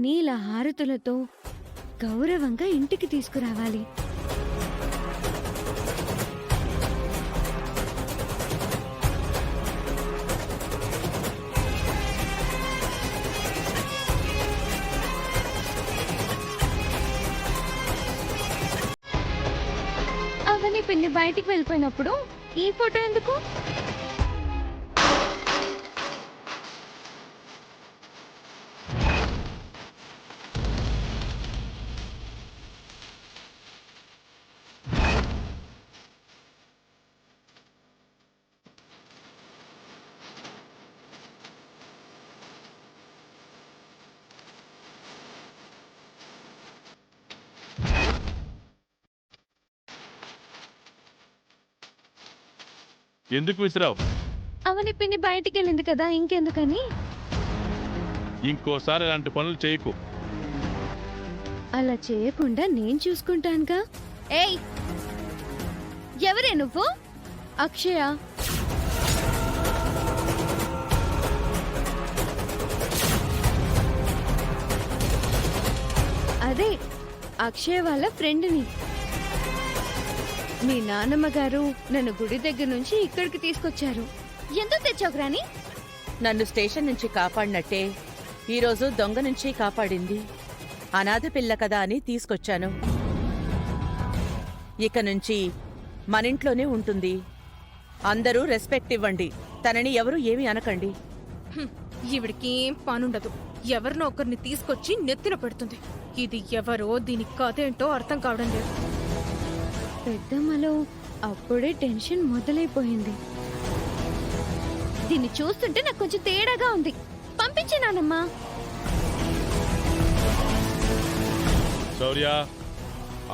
తీసుకొని ఇలా హారతులతో గౌరవంగా ఇంటికి తీసుకురావాలి. అవని పిన్ని బయటికి వెళ్ళిపోయినప్పుడు ఈ ఫోటో ఎందుకు? ఎందుకు విసిరావు? అవని పిన్ని బయటికి వెళ్ళింది కదా, ఇంకెందుకని. ఇంకోసారి ఇలాంటి పనులు చేయకు. అలా చేయకుండా నేను చూసుకుంటానుగా. ఏయ్, ఎవరే నువ్వు? అక్షయ. అదే అక్షయ్ వాళ్ళ ఫ్రెండ్ని. మీ నాన్నమ్మ గారు నన్ను గుడి దగ్గర నుంచి ఇక్కడికి తీసుకొచ్చారు. ఎందుకు తెచ్చావు గ్రాని? నన్ను స్టేషన్ నుంచి కాపాడినట్టే ఈరోజు దొంగ నుంచి కాపాడింది. అనాథ పిల్ల కదా అని తీసుకొచ్చాను. ఇక నుంచి మనింట్లోనే ఉంటుంది. అందరూ రెస్పెక్ట్ ఇవ్వండి. తనని ఎవరూ ఏమీ అనకండి. ఈవిడికి ఏం పనుండదు. ఎవరినో ఒకరిని తీసుకొచ్చి నెత్తిన పెడుతుంది. ఇది ఎవరో దీని కథేంటో అర్థం కావడం లేదు. పెద్దమ్మలో అప్పుడే టెన్షన్ మొదలైపోయింది. దీన్ని చూస్తుంటే నాకు కొంచెం తేడాగా ఉంది. పంపించే నానమ్మా. శౌర్య,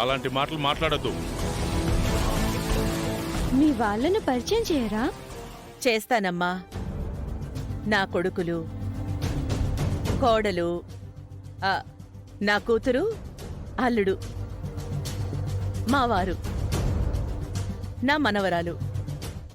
అలాంటి మాటలు మాట్లాడద్దు. మీ వాళ్ళను పరిచయం చేయరా? చేస్తానమ్మా. నా కొడుకులు, కోడలు, నా కూతురు, అల్లుడు, మావారు, నా మనవరాలు.